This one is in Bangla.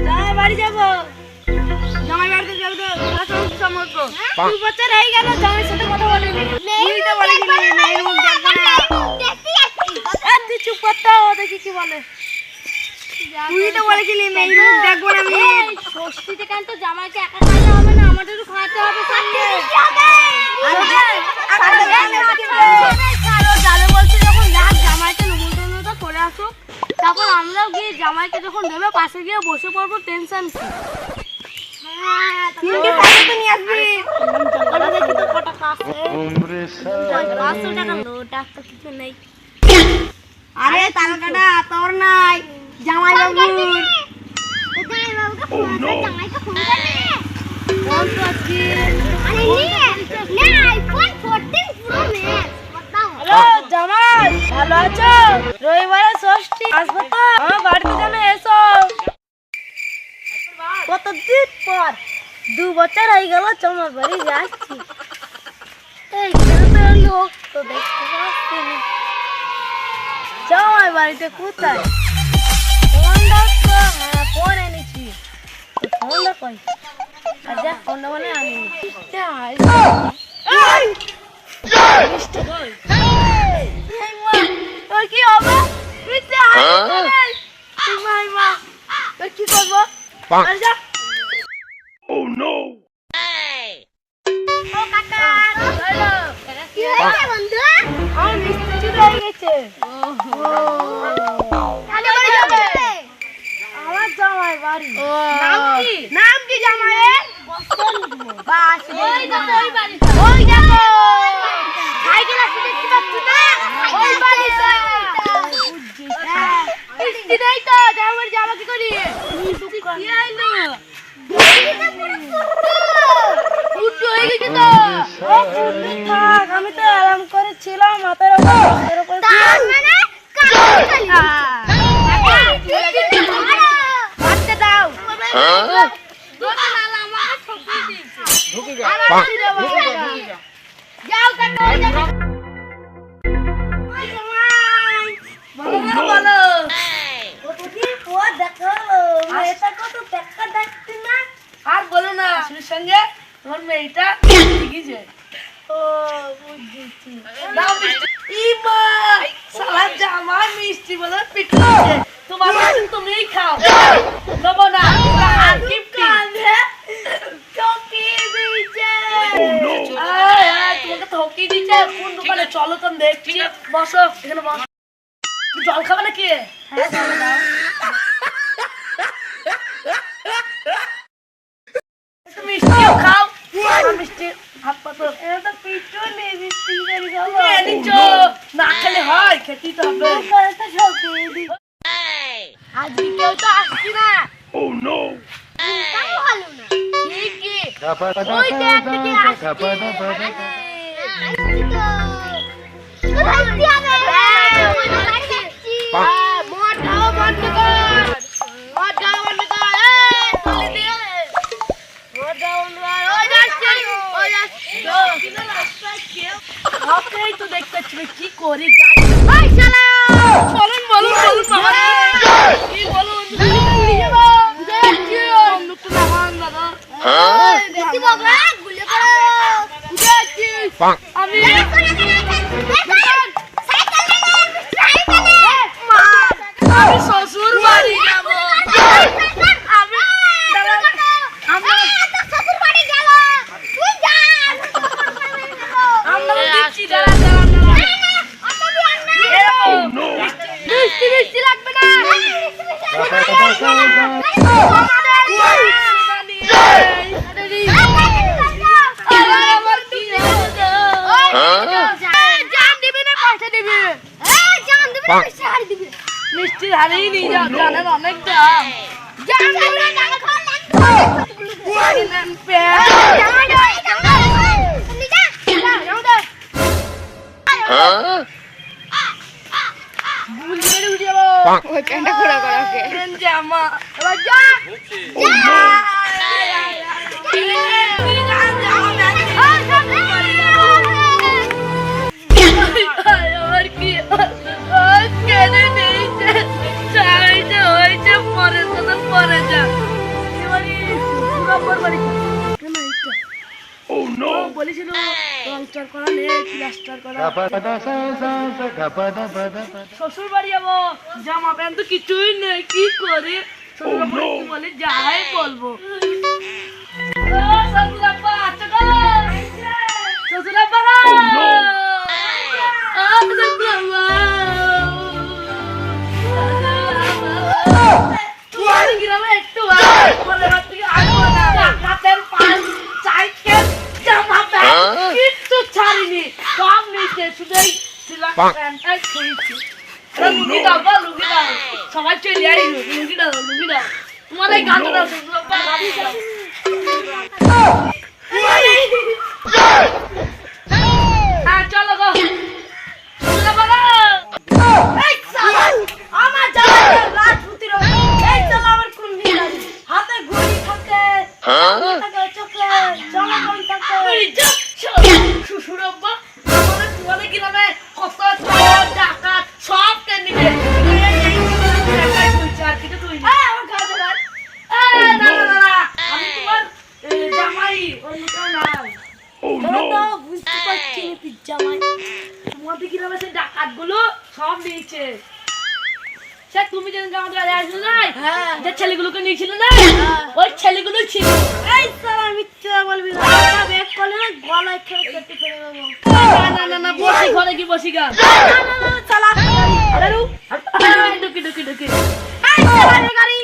জামাই বাড়ি যাবো, জামাই বাড়িতে যাবো তো সমস্ত 2 বছর হয়ে গেল জামাইয়ের সাথে কথা বলিনি। তুই তো বলিনি মেয়ের মুখ দেখবো না। তুই চুপ করতে দেখি কি বলে। তুই তো বলেছিলি মেয়ের মুখ দেখবো না আমি। ষষ্ঠীতে কেন তো জামাইকে একা খাইলে হবে না, আমাদেরও খাওয়াতে হবে সঙ্গে। যাবে বলছে যখন জামাইকে নিমন্ত্রণটা করে আসুক, তারপর আমরাও গিয়ে জামাইকে যখন দেবে পাশে গিয়ে বসে পড়বো। টেনশন কি? আরে টাকাটা তোর নাই, জামাই বাবুর। জামাই ভালো আছো? রবিবারে ষষ্ঠী আসবো তো, আমার বাড়িতে যেন এসো। কতদিন পর 2 বছর হয়ে গেল তোমার বাড়ি যাচ্ছি। লোক তো দেখতে পাচ্ছি না। জামাই বাড়িতে কোথায়? ফোনটা তো ফোন এনেছি, ফোনটা কই? আচ্ছা ফোনটা মানে আনিনি। তোর কি হবে? কি করবো? Oh no! আমার মিষ্টি চুরি হয়ে গেছে। আমার জামাই বাড়ি। নাম কি জামাইয়ের? ওই দেখো সাইকেল আছে দেখতে পাচ্ছ না? ওই বাড়িটা। মিষ্টি দেই তো, জামাই জামা কি করি? কি আইলো? আমি তো আরাম করেছিলাম মাথার উপর। আর বলো না সঙ্গে তোমার মেয়েটা শিখেছে। ও বুঝেছি। দাও মিষ্টি। ইমা সালা জামাই মিষ্টি বলে পিটছে। তোমার কাছে তুমিই খাও। দেবো না। আর গিফট ঠকি দিয়েছে। তোমাকে ঠকি দিয়েছে। কোন দোকানে চলো তো দেখছি। বসো এখানে বসো। জল খাবে নাকি? হ্যাঁ চলো দাও। মিষ্টিও খাও। মিষ্টি হাত পাতো। এটা তো পিটুনি নেই, মিষ্টি করে খাবো। না খেলে হয়, খেতেই তো হবে। আজকে কেউ তো আসছি না। Oh no! ভালো না। ঠিকই। ওই দেখ থেকে আসছি। মোটাও বন্ধ কর। মোটাও বন্ধ কর। তুলে দিয়ে। মোটাও বন্ধ কর। ওই যাচ্ছে। ওই যাচ্ছে। ওকেই তো দেখতে পাচ্ছি কি করি যাই। ওই শালা। বলুন বলুন বলুন বাবা। কি বলুন? গুলি যাব। দেখছি বন্দুকটা নামান দাদা। দেখি বাবা গুলি করো। দেখছি। আমি আমি শ্বশুর বাড়ি যাব। আমি শ্বশুর বাড়ি গেল। তুই যা। আমরা দিচ্ছি দাঁড়া দাঁড়া। মিষ্টি মিষ্টি লাগবে না। মিষ্টি হারিয়ে নিয়ে যাও, জানেন অনেক দাম। জামা আর কি কেন নেই রংটার করা নেই, প্লাস্টার করা। শ্বশুর বাড়ি যাবো, জামা প্যান্ট তো কিছুই নেই, কি করে শ্বশুর বাড়ি কি বলে যাই বলবো। ও শ্বশুর আব্বা আচ্ছা গো, শ্বশুর আব্বা গো, শ্বশুর আব্বা তোমার গ্রামে একটু বলে রাত্রি আসবো না, হাতের পান সাইকেল জামা প্যান্ট কিচ্ছু ছাড়িনি, সব নিচে শুধুই ছিলাম প্যান্টটাই খুঁজছি। লুঙ্গি দাও গো, লুঙ্গি দাও, সবাই চলে আই, লুঙ্গি দাও, লুঙ্গি দাও, তোমার এই গানটা দাও, শ্বশুর আব্বা গাড়ি দাও। হ্যাঁ চলো গো, শ্বশুর আব্বা গো। এই শালা, আমার জামা রাত হতে রো, এই শালা আমার কোন দিন হাতে ঘড়ি থাকে, থাকে চকলেট, জামা প্যান্ট থাকে। শ্বশুর আব্বা আমাদের তোমাদের গ্রামে কত চোর ডাকাত সব টেনে নিবে, আর কিছু তুই না। আমার ঘর ধর, না না না, আমি তোমার জামাই, অন্য কেউ নাই। বুঝতে পারছি জামাই, তোমাদের গ্রামে সেই ডাকাত গুলো সব নিয়েছে। সে তুমি যেদিন আমাদের বাড়ি আসলে নাই, যে ছেলেগুলোকে নিয়েছিল না, ওই ছেলেগুলো ছিল। এই সালা মিথ্যা বলবি না, ব্যাগ করলে না গলায় খেলে কেটে ফেলে দেবো। না না না, বসি ঘরে কি বসি গা, না না না চালা, আরে ঢুকি ঢুকি ঢুকি, এই চালা গাড়ি।